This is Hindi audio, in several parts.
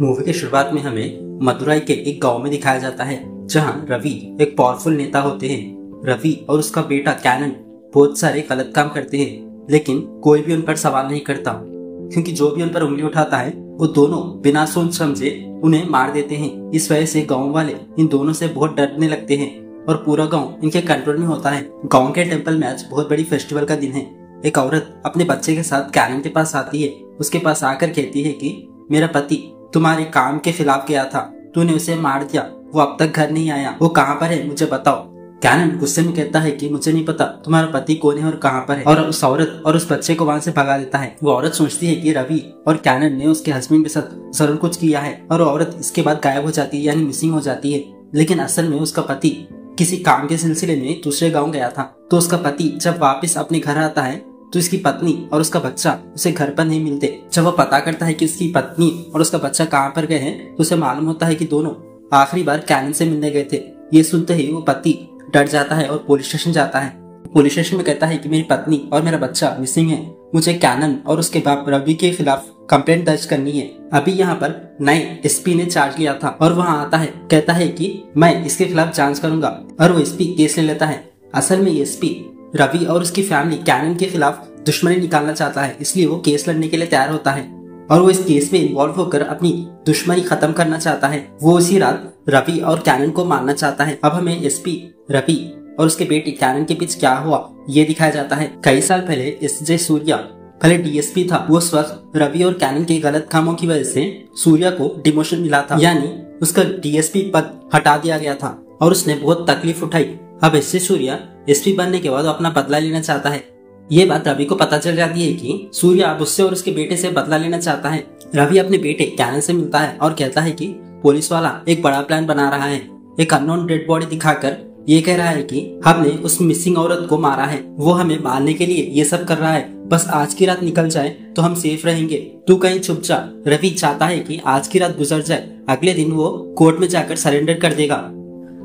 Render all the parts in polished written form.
मूवी की शुरुआत में हमें मदुराई के एक गांव में दिखाया जाता है जहां रवि एक पावरफुल नेता होते हैं। रवि और उसका बेटा कैनन बहुत सारे गलत काम करते हैं, लेकिन कोई भी उन पर सवाल नहीं करता क्योंकि जो भी उन पर उंगली उठाता है वो दोनों बिना सोच समझे उन्हें मार देते हैं। इस वजह से गाँव वाले इन दोनों से बहुत डरने लगते हैं और पूरा गाँव इनके कंट्रोल में होता है। गाँव के टेम्पल में आज बहुत बड़ी फेस्टिवल का दिन है। एक औरत अपने बच्चे के साथ कैनन के पास आती है। उसके पास आकर कहती है कि मेरा पति तुम्हारे काम के खिलाफ गया था, तूने उसे मार दिया, वो अब तक घर नहीं आया, वो कहाँ पर है मुझे बताओ। कैनन गुस्से में कहता है कि मुझे नहीं पता तुम्हारा पति कौन है और कहाँ पर है, और उस औरत और उस बच्चे को वहाँ से भगा देता है। वो औरत सोचती है कि रवि और कैनन ने उसके हस्बैंड के साथ जरूर कुछ किया है और औरत इसके बाद गायब हो जाती है, यानी मिसिंग हो जाती है। लेकिन असल में उसका पति किसी काम के सिलसिले में दूसरे गाँव गया था। तो उसका पति जब वापिस अपने घर आता है तो उसकी पत्नी और उसका बच्चा उसे घर पर नहीं मिलते। जब वो पता करता है कि उसकी पत्नी और उसका बच्चा कहाँ पर गए हैं तो उसे मालूम होता है कि दोनों आखिरी बार कैनन से मिलने गए थे। ये सुनते ही वो पति डर जाता है और पुलिस स्टेशन जाता है। पुलिस स्टेशन में कहता है कि मेरी पत्नी और मेरा बच्चा मिसिंग है, मुझे कैनन और उसके बाप रवि के खिलाफ कंप्लेंट दर्ज करनी है। अभी यहाँ पर नए एसपी ने चार्ज लिया था और वहाँ आता है, कहता है कि मैं इसके खिलाफ जांच करूंगा, और वो एसपी केस ले लेता है। असल में एसपी रवि और उसकी फैमिली कैनन के खिलाफ दुश्मनी निकालना चाहता है, इसलिए वो केस लड़ने के लिए तैयार होता है और वो इस केस में इन्वॉल्व होकर अपनी दुश्मनी खत्म करना चाहता है। वो उसी रात रवि और कैनन को मारना चाहता है। अब हमें एसपी रवि और उसके बेटे कैनन के बीच क्या हुआ ये दिखाया जाता है। कई साल पहले एसजे सूर्या पहले डीएसपी था। वो उस वक्त रवि और कैनन के गलत कामों की वजह से सूर्या को डिमोशन मिला था, यानी उसका डीएसपी पद हटा दिया गया था और उसने बहुत तकलीफ उठाई। अब एसजे सूर्या एसपी बनने के बाद अपना बदला लेना चाहता है। ये बात रवि को पता चल जाती है कि सूर्या अब उससे और उसके बेटे से बदला लेना चाहता है। रवि अपने बेटे कैनन से मिलता है और कहता है कि पुलिस वाला एक बड़ा प्लान बना रहा है। एक अननोन डेड बॉडी दिखाकर ये कह रहा है कि हमने उस मिसिंग औरत को मारा है, वो हमें मारने के लिए ये सब कर रहा है, बस आज की रात निकल जाए तो हम सेफ रहेंगे, तू कहीं छुप जा। रवि चाहता है कि आज की रात गुजर जाए, अगले दिन वो कोर्ट में जाकर सरेंडर कर देगा।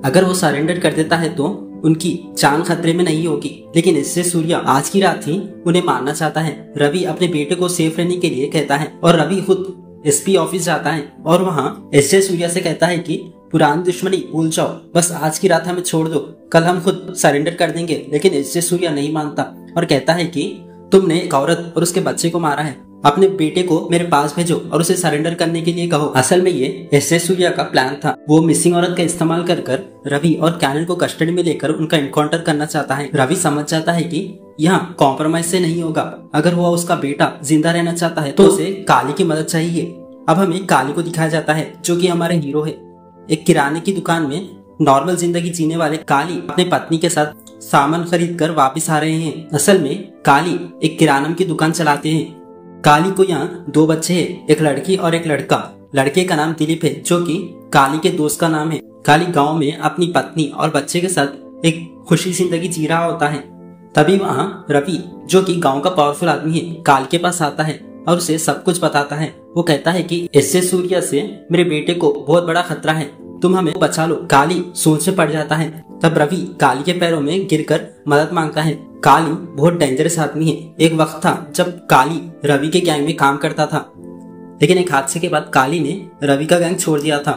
अगर वो सरेंडर कर देता है तो उनकी जान खतरे में नहीं होगी, लेकिन इससे सूर्या आज की रात ही उन्हें मारना चाहता है। रवि अपने बेटे को सेफ रहने के लिए कहता है और रवि खुद एसपी ऑफिस जाता है और वहाँ एसजे सूर्या से कहता है कि पुरानी दुश्मनी भूल जाओ, बस आज की रात हमें छोड़ दो, कल हम खुद सरेंडर कर देंगे। लेकिन एसजे सूर्या नहीं मानता और कहता है कि तुमने एक औरत और उसके बच्चे को मारा है, अपने बेटे को मेरे पास भेजो और उसे सरेंडर करने के लिए कहो। असल में ये एसजे सूर्या का प्लान था। वो मिसिंग औरत का इस्तेमाल कर रवि और कैनन को कस्टडी में लेकर उनका एनकाउंटर करना चाहता है। रवि समझ जाता है कि यहाँ कॉम्प्रोमाइज से नहीं होगा। अगर वो उसका बेटा जिंदा रहना चाहता है तो उसे काली की मदद चाहिए। अब हमें काली को दिखाया जाता है जो कि हमारे हीरो है। एक किराने की दुकान में नॉर्मल जिंदगी जीने वाले काली अपने पत्नी के साथ सामान खरीद कर वापिस आ रहे हैं। असल में काली एक किराना की दुकान चलाते हैं। काली को यहाँ दो बच्चे हैं, एक लड़की और एक लड़का। लड़के का नाम दिलीप है जो कि काली के दोस्त का नाम है। काली गांव में अपनी पत्नी और बच्चे के साथ एक खुशी जिंदगी जी रहा होता है। तभी वहाँ रवि जो कि गांव का पावरफुल आदमी है काली के पास आता है और उसे सब कुछ बताता है। वो कहता है कि एसजे सूर्या से मेरे बेटे को बहुत बड़ा खतरा है, तुम हमें बचा लो। काली सोच में पड़ जाता है। तब रवि काली के पैरों में गिरकर मदद मांगता है। काली बहुत डेंजरस आदमी है। एक वक्त था जब काली रवि के गैंग में काम करता था, लेकिन एक हादसे के बाद काली ने रवि का गैंग छोड़ दिया था।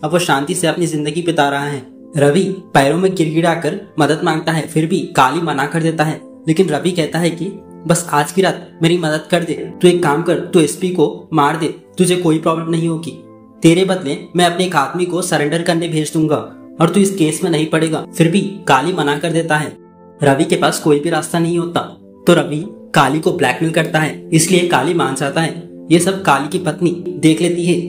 अब वो शांति से अपनी जिंदगी बिता रहा है। रवि पैरों में गिड़गिड़ाकर मदद मांगता है, फिर भी काली मना कर देता है। लेकिन रवि कहता है कि बस आज की रात मेरी मदद कर दे, तू एक काम कर, तू एसपी को मार दे, तुझे कोई प्रॉब्लम नहीं होगी। तेरे बदले मैं अपने एक आदमी को सरेंडर करने भेज दूंगा और तू इस केस में नहीं पड़ेगा। फिर भी काली मना कर देता है। रवि के पास कोई भी रास्ता नहीं होता तो रवि काली को ब्लैकमेल करता है, इसलिए काली मान जाता है। ये सब काली की पत्नी देख लेती है।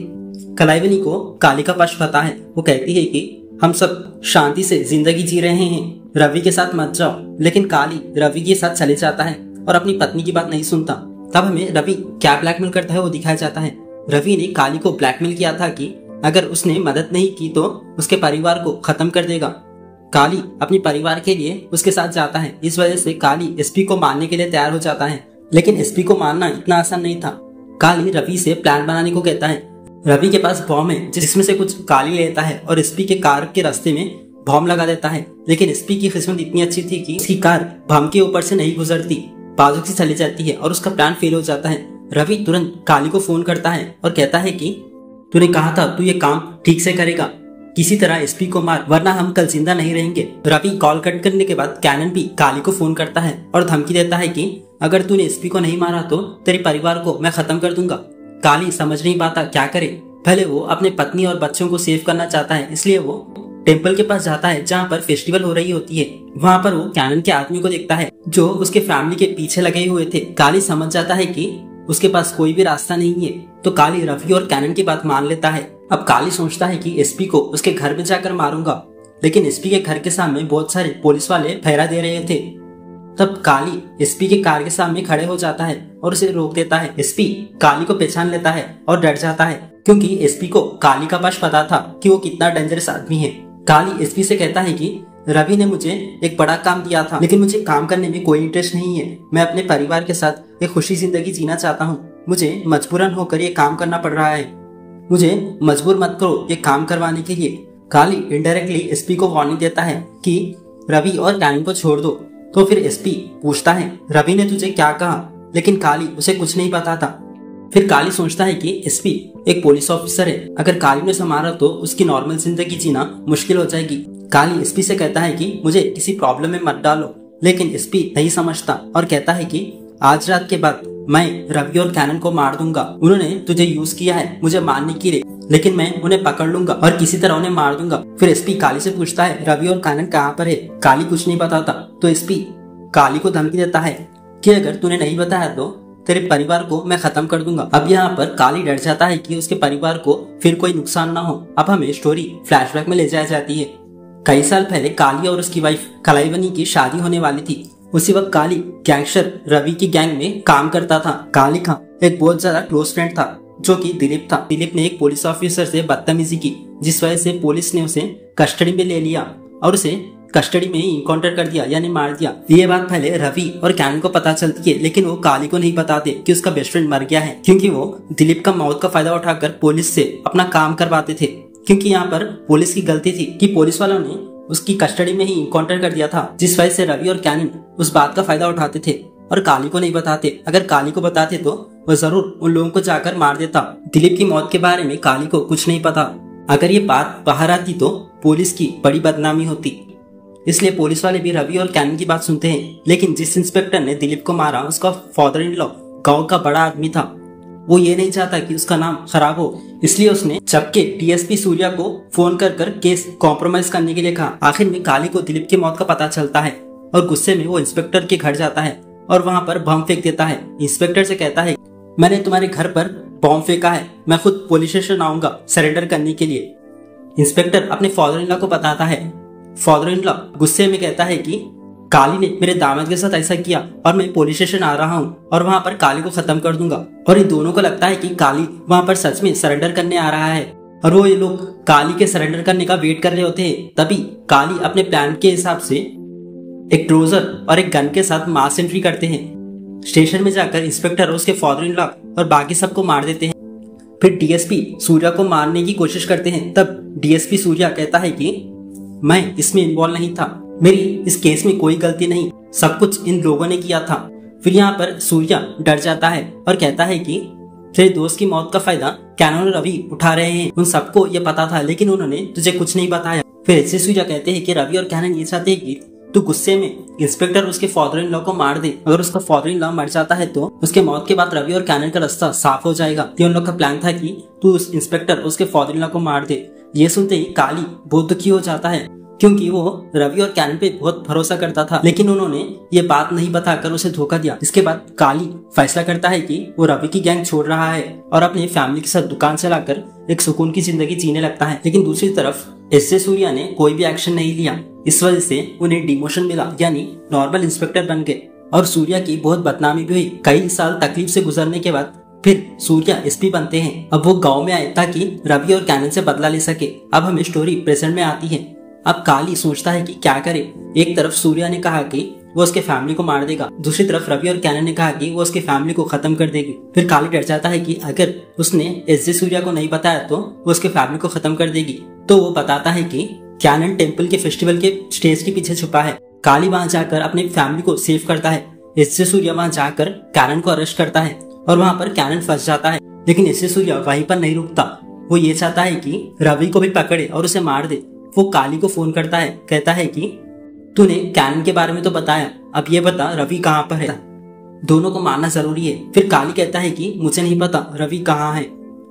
कलाइवनी को काली का पक्ष पता है। वो कहती है कि हम सब शांति से जिंदगी जी रहे हैं, रवि के साथ मत जाओ। लेकिन काली रवि के साथ चले जाता है और अपनी पत्नी की बात नहीं सुनता। तब हमें रवि क्या ब्लैकमेल करता है वो दिखाया जाता है। रवि ने काली को ब्लैकमेल किया था कि अगर उसने मदद नहीं की तो उसके परिवार को खत्म कर देगा। काली अपने परिवार के लिए उसके साथ जाता है। इस वजह से काली एसपी को मारने के लिए तैयार हो जाता है, लेकिन एसपी को मारना इतना आसान नहीं था। काली रवि से प्लान बनाने को कहता है। रवि के पास बॉम्ब है जिसमें से कुछ काली लेता है और एसपी के कार के रास्ते में बॉम्ब लगा देता है। लेकिन एसपी की किस्मत इतनी अच्छी थी कि उसकी कार बम के ऊपर से नहीं गुजरती, बाजू से चली जाती है और उसका प्लान फेल हो जाता है। रवि तुरंत काली को फोन करता है और कहता है कि तूने कहा था तू ये काम ठीक से करेगा, किसी तरह एसपी को मार वरना हम कल जिंदा नहीं रहेंगे। रवि कॉल कट करने के बाद कैनन भी काली को फोन करता है और धमकी देता है कि अगर तूने एसपी को नहीं मारा तो तेरे परिवार को मैं खत्म कर दूंगा। काली समझ नहीं पाता क्या करे। पहले वो अपने पत्नी और बच्चों को सेव करना चाहता है, इसलिए वो टेम्पल के पास जाता है जहाँ पर फेस्टिवल हो रही होती है। वहाँ पर वो कैनन के आदमी को देखता है जो उसके फैमिली के पीछे लगे हुए थे। काली समझ जाता है कि उसके पास कोई भी रास्ता नहीं है, तो काली रवि और कैनन की बात मान लेता है। अब काली सोचता है कि एसपी को उसके घर में जाकर मारूंगा, लेकिन एसपी के घर के सामने बहुत सारे पुलिस वाले पहरा दे रहे थे। तब काली एसपी के कार के सामने खड़े हो जाता है और उसे रोक देता है। एसपी काली को पहचान लेता है और डर जाता है, क्योंकि एसपी को काली का पास पता था कि वो कितना डेंजरस आदमी है। काली एसपी से कहता है कि रवि ने मुझे एक बड़ा काम दिया था, लेकिन मुझे काम करने में कोई इंटरेस्ट नहीं है। मैं अपने परिवार के साथ एक खुशी जिंदगी जीना चाहता हूँ। मुझे मजबूरन होकर ये काम करना पड़ रहा है। मुझे मजबूर मत करो ये काम करवाने के लिए। काली इनडायरेक्टली एसपी को वार्निंग देता है कि रवि और कैनन को छोड़ दो। तो फिर एसपी पूछता है रवि ने तुझे क्या कहा, लेकिन काली उसे कुछ नहीं पता था। फिर काली सोचता है कि एसपी एक पुलिस ऑफिसर है, अगर काली ने उसे मारा तो उसकी नॉर्मल जिंदगी जीना मुश्किल हो जाएगी। काली एसपी से कहता है कि मुझे किसी प्रॉब्लम में मत डालो, लेकिन एसपी नहीं समझता और कहता है कि आज रात के बाद मैं रवि और कैनन को मार दूंगा। उन्होंने तुझे यूज किया है मुझे मारने के लिए, लेकिन मैं उन्हें पकड़ लूंगा और किसी तरह उन्हें मार दूंगा। फिर एसपी काली से पूछता है रवि और कैनन कहाँ पर है। काली कुछ नहीं बताता, तो एसपी काली को धमकी देता है कि अगर तूने नहीं बताया तो तेरे परिवार को मैं खत्म कर दूंगा। अब यहाँ पर काली डर जाता है कि उसके परिवार को फिर कोई नुकसान ना हो। अब हमें स्टोरी फ्लैशबैक में ले जाई जाती है। कई साल पहले काली और उसकी वाइफ कलाईवनी की शादी होने वाली थी। उसी वक्त काली गैंगस्टर रवि की गैंग में काम करता था। काली का एक बहुत ज्यादा क्लोज फ्रेंड था जो कि दिलीप था। दिलीप ने एक पुलिस ऑफिसर से बदतमीजी की, जिस वजह से पुलिस ने उसे कस्टडी में ले लिया और उसे कस्टडी में ही इनकाउंटर कर दिया, यानी मार दिया। ये बात पहले रवि और कैनन को पता चलती है, लेकिन वो काली को नहीं बताते कि उसका बेस्ट फ्रेंड मर गया है, क्योंकि वो दिलीप का मौत का फायदा उठाकर पुलिस से अपना काम करवाते थे। क्योंकि यहाँ पर पुलिस की गलती थी कि पुलिस वालों ने उसकी कस्टडी में ही इनकाउंटर कर दिया था, जिस वजह से रवि और कैनन उस बात का फायदा उठाते थे और काली को नहीं बताते। अगर काली को बताते तो वो जरूर उन लोगों को जाकर मार देता। दिलीप की मौत के बारे में काली को कुछ नहीं पता। अगर ये बात बाहर आती तो पुलिस की बड़ी बदनामी होती, इसलिए पुलिस वाले भी रवि और कैनन की बात सुनते हैं। लेकिन जिस इंस्पेक्टर ने दिलीप को मारा उसका फादर इन लॉ गांव का बड़ा आदमी था। वो ये नहीं चाहता कि उसका नाम खराब हो, इसलिए उसने चपके डीएसपी सूर्या को फोन कर केस कॉम्प्रोमाइज करने के लिए कहा। आखिर में काली को दिलीप की मौत का पता चलता है और गुस्से में वो इंस्पेक्टर के घर जाता है और वहाँ पर बम फेंक देता है। इंस्पेक्टर से कहता है मैंने तुम्हारे घर पर बम फेंका है, मैं खुद पुलिस स्टेशन आऊंगा सरेंडर करने के लिए। इंस्पेक्टर अपने फादर इन लॉ को बताता है। फादर इन लॉ गुस्से में कहता है कि काली ने मेरे दामाद के साथ ऐसा किया और मैं पुलिस स्टेशन आ रहा हूँ और वहाँ पर काली को खत्म कर दूंगा। और इन दोनों को लगता है कि काली वहाँ पर सच में सरेंडर करने आ रहा है और वो ये लोग काली के सरेंडर करने का वेट कर रहे होते हैं। तभी काली अपने प्लान के हिसाब से एक ट्रोजर और एक गन के साथ मास एंट्री करते हैं। स्टेशन में जाकर इंस्पेक्टर उसके फादर इन लॉ और बाकी सबको मार देते हैं। फिर डीएसपी सूर्या को मारने की कोशिश करते हैं। तब डीएसपी सूर्या कहता है कि मैं इसमें इन्वॉल्व नहीं था, मेरी इस केस में कोई गलती नहीं, सब कुछ इन लोगों ने किया था। फिर यहाँ पर सूर्या डर जाता है और कहता है कि तेरे दोस्त की मौत का फायदा कैनन और रवि उठा रहे हैं, उन सबको ये पता था लेकिन उन्होंने तुझे कुछ नहीं बताया। फिर ऐसे सूर्या कहते हैं कि रवि और कैनन ये चाहते हैं कि तू गुस्से में इंस्पेक्टर उसके फादर इन लॉ को मार दे। अगर उसका फादर इन लॉ मर जाता है तो उसके मौत के बाद रवि और कैनन का रास्ता साफ हो जाएगा। ये उन लोग का प्लान था कि तू उस इंस्पेक्टर उसके फादर इन लॉ को मार दे। ये सुनते ही काली बहुत दुखी हो जाता है, क्योंकि वो रवि और कैनन पे बहुत भरोसा करता था, लेकिन उन्होंने ये बात नहीं बताकर उसे धोखा दिया। इसके बाद काली फैसला करता है कि वो रवि की गैंग छोड़ रहा है और अपनी फैमिली के साथ दुकान चलाकर एक सुकून की जिंदगी जीने लगता है। लेकिन दूसरी तरफ एसए सूर्या ने कोई भी एक्शन नहीं लिया। इस वजह से उन्हें डिमोशन मिला, यानी नॉर्मल इंस्पेक्टर बन गए और सूर्या की बहुत बदनामी भी हुई। कई साल तकलीफ से गुजरने के बाद फिर सूर्या एसपी बनते हैं। अब वो गाँव में आए ताकि रवि और कैनन से बदला ले सके। अब हमें स्टोरी प्रेजेंट में आती है। अब काली सोचता है कि क्या करे। एक तरफ सूर्या ने कहा कि वो उसके फैमिली को मार देगा, दूसरी तरफ रवि और कैनन ने कहा कि वो उसके फैमिली को खत्म कर देगी। फिर काली डर जाता है कि अगर उसने एसजे सूर्या को नहीं बताया तो वो उसके फैमिली को खत्म कर देगी। तो वो बताता है कि कैनन टेम्पल के फेस्टिवल के स्टेज के पीछे छुपा है। काली वहां जाकर अपनी फैमिली को सेव करता है। एसजे सूर्या वहां जाकर कैनन को अरेस्ट करता है और वहां पर कैनन फंस जाता है। लेकिन एसजे सूर्या वहीं पर नहीं रुकता। वो ये चाहता है कि रवि को भी पकड़े और उसे मार दे। वो काली को फोन करता है, कहता है कि तूने कैनन के बारे में तो बताया, अब ये बता रवि कहाँ पर है, दोनों को मारना जरूरी है। फिर काली कहता है कि मुझे नहीं पता रवि कहाँ है।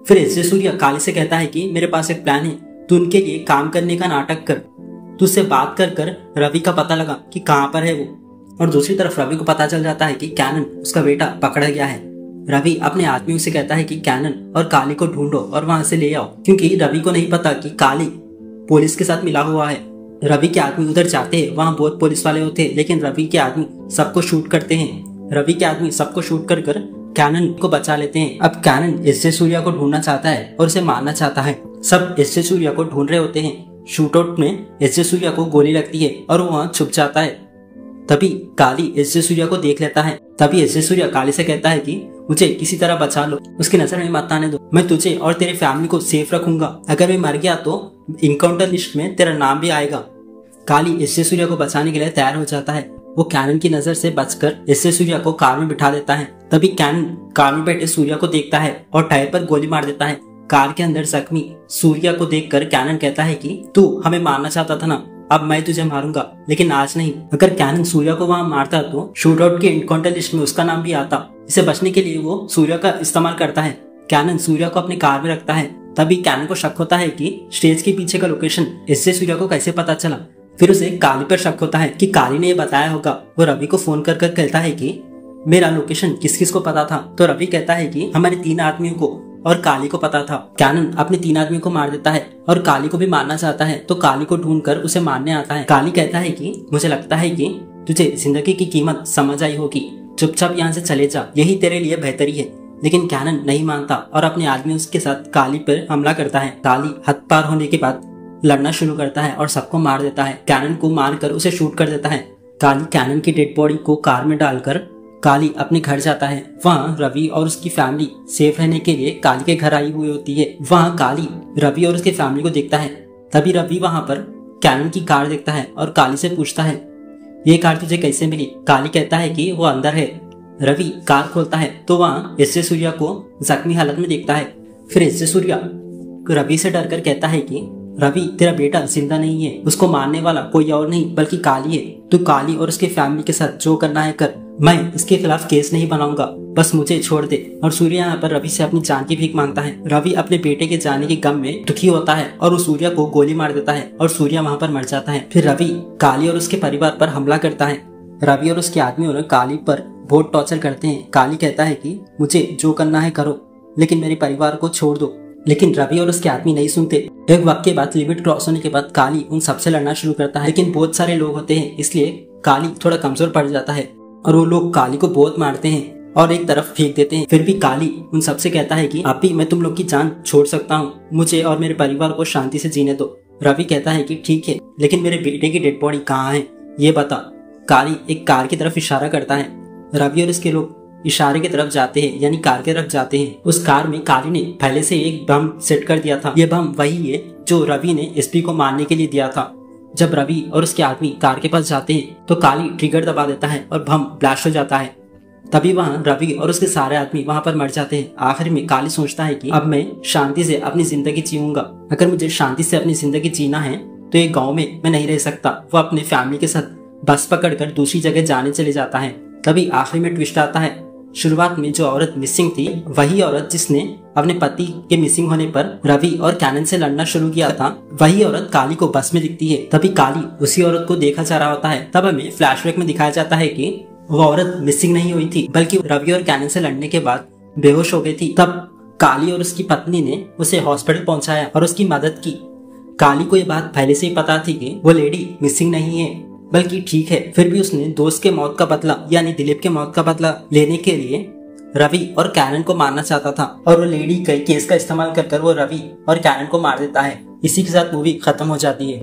फिर एस जे सूर्या काली से कहता है कि मेरे पास एक प्लान है, तू उनके लिए काम करने का नाटक कर, तू उससे बात कर कर रवि का पता लगा कि कहाँ पर है वो। और दूसरी तरफ रवि को पता चल जाता है कि कैनन उसका बेटा पकड़ा गया है। रवि अपने आदमियों से कहता है कि कैनन और काली को ढूंढो और वहां से ले आओ, क्योंकि रवि को नहीं पता कि काली पुलिस के साथ मिला हुआ है। रवि के आदमी उधर जाते हैं, वहां बहुत पुलिस वाले होते हैं, लेकिन रवि के आदमी सबको शूट करते हैं। रवि के आदमी सबको शूट कर कर कैनन को बचा लेते हैं। अब कैनन एस जे सूर्या को ढूंढना चाहता है और उसे मारना चाहता है। सब एस जे सूर्या को ढूंढ रहे होते हैं। शूटआउट में एस जे सूर्या को गोली लगती है और वो वहां छुप जाता है। तभी काली एस जे सूर्या को देख लेता है। तभी एस जे सूर्या काली से कहता है कि मुझे किसी तरह बचा लो, उसकी नजर में मत आने दो, मैं तुझे और तेरे फैमिली को सेफ रखूंगा, अगर मैं मर गया तो इनकाउंटर लिस्ट में तेरा नाम भी आएगा। काली एस जे सूर्या को बचाने के लिए तैयार हो जाता है। वो कैनन की नजर से बचकर एस जे सूर्या को कार में बिठा देता है। तभी कैनन कार में बैठे सूर्या को देखता है और टायर पर गोली मार देता है। कार के अंदर जख्मी सूर्या को देखकर कैनन कहता है कि तू हमें मारना चाहता था ना, अब मैं तुझे मारूंगा, लेकिन आज नहीं। अगर कैनन सूर्या को वहां मारता तो शूटआउट के इनकाउंटर लिस्ट में उसका नाम भी आता। इसे बचने के लिए वो सूर्या का इस्तेमाल करता है। कैनन सूर्या को अपनी कार में रखता है। तभी कैनन को शक होता है कि स्टेज के पीछे का लोकेशन इससे सूर्या को कैसे पता चला। फिर उसे काली पर शक होता है कि काली ने ये बताया होगा। वो रवि को फोन कर कर कहता है कि मेरा लोकेशन किस किस को पता था। तो रवि कहता है कि हमारे 3 आदमियों को और काली को पता था। कैनन अपने 3 आदमियों को मार देता है और काली को भी मारना चाहता है, तो काली को ढूंढकर उसे मारने आता है। काली कहता है कि मुझे लगता है कि तुझे जिंदगी की कीमत समझ आई होगी, चुपचाप यहाँ से चले जा, यही तेरे लिए बेहतरी है। लेकिन कैनन नहीं मानता और अपने आदमियों के साथ काली पर हमला करता है। काली हद पार होने के बाद लड़ना शुरू करता है और सबको मार देता है। कैनन को मारकर उसे शूट कर देता है। काली कैनन की डेड बॉडी को कार में डालकर काली अपने घर जाता है। वहाँ रवि और उसकी फैमिली सेफ रहने के लिए काली के घर आई हुई होती है। वहाँ काली रवि और उसके फैमिली को देखता है। तभी रवि वहाँ पर कैनन की कार देखता है और काली से पूछता है ये कार तुझे कैसे मिली। काली कहता है कि वो अंदर है। रवि कार खोलता है तो वहाँ एस जे सूर्या को जख्मी हालत में देखता है। फिर एस जे सूर्या रवि से डरकर कहता है कि रवि तेरा बेटा जिंदा नहीं है, उसको मारने वाला कोई और नहीं बल्कि काली है। तू काली और उसके फैमिली के साथ जो करना है कर, मैं इसके खिलाफ केस नहीं बनाऊंगा, बस मुझे छोड़ दे। और सूर्या यहाँ पर रवि से अपनी जान की भीख मांगता है। रवि अपने बेटे के जाने के गम में दुखी होता है और वो सूर्या को गोली मार देता है और सूर्या वहाँ पर मर जाता है। फिर रवि काली और उसके परिवार पर हमला करता है। रवि और उसके आदमियों काली पर बहुत टॉर्चर करते हैं। काली कहता है कि मुझे जो करना है करो, लेकिन मेरे परिवार को छोड़ दो। लेकिन रवि और उसके आदमी नहीं सुनते। एक वक्त के बाद लिमिट क्रॉस होने के बाद काली उन सबसे लड़ना शुरू करता है, लेकिन बहुत सारे लोग होते हैं इसलिए काली थोड़ा कमजोर पड़ जाता है और वो लोग काली को बहुत मारते हैं और एक तरफ फेंक देते हैं। फिर भी काली उन सबसे कहता है कि आप ही मैं तुम लोग की जान छोड़ सकता हूँ, मुझे और मेरे परिवार को शांति से जीने दो। रवि कहता है कि ठीक है, लेकिन मेरे बेटे की डेड बॉडी कहाँ है ये बता। काली एक कार की तरफ इशारा करता है। रवि और इसके लोग इशारे की तरफ जाते हैं, यानी कार की तरफ जाते हैं। उस कार में काली ने पहले से एक बम सेट कर दिया था। ये बम वही है जो रवि ने एसपी को मारने के लिए दिया था। जब रवि और उसके आदमी कार के पास जाते हैं तो काली ट्रिगर दबा देता है और बम ब्लास्ट हो जाता है। तभी वहाँ रवि और उसके सारे आदमी वहाँ पर मर जाते हैं। आखिर में काली सोचता है कि अब मैं शांति से अपनी जिंदगी जीऊंगा। अगर मुझे शांति से अपनी जिंदगी जीना है तो ये गाँव में मैं नहीं रह सकता। वो अपने फैमिली के साथ बस पकड़कर दूसरी जगह जाने चले जाता है। तभी आखिरी में ट्विस्ट आता है। शुरुआत में जो औरत मिसिंग थी वही औरत जिसने अपने पति के मिसिंग होने पर रवि और कैनन से लड़ना शुरू किया था, वही औरत काली को बस में दिखती है। तभी काली उसी औरत को देखा जा रहा होता है। तब हमें फ्लैशबैक में दिखाया जाता है कि वो औरत मिसिंग नहीं हुई थी, बल्कि रवि और कैनन से लड़ने के बाद बेहोश हो गई थी। तब काली और उसकी पत्नी ने उसे हॉस्पिटल पहुंचाया और उसकी मदद की। काली को ये बात पहले से ही पता थी कि वो लेडी मिसिंग नहीं है, बल्कि ठीक है। फिर भी उसने दोस्त के मौत का बदला यानी दिलीप के मौत का बदला लेने के लिए रवि और कैनन को मारना चाहता था और वो लेडी कई केस का इस्तेमाल कर वो रवि और कैनन को मार देता है। इसी के साथ मूवी खत्म हो जाती है।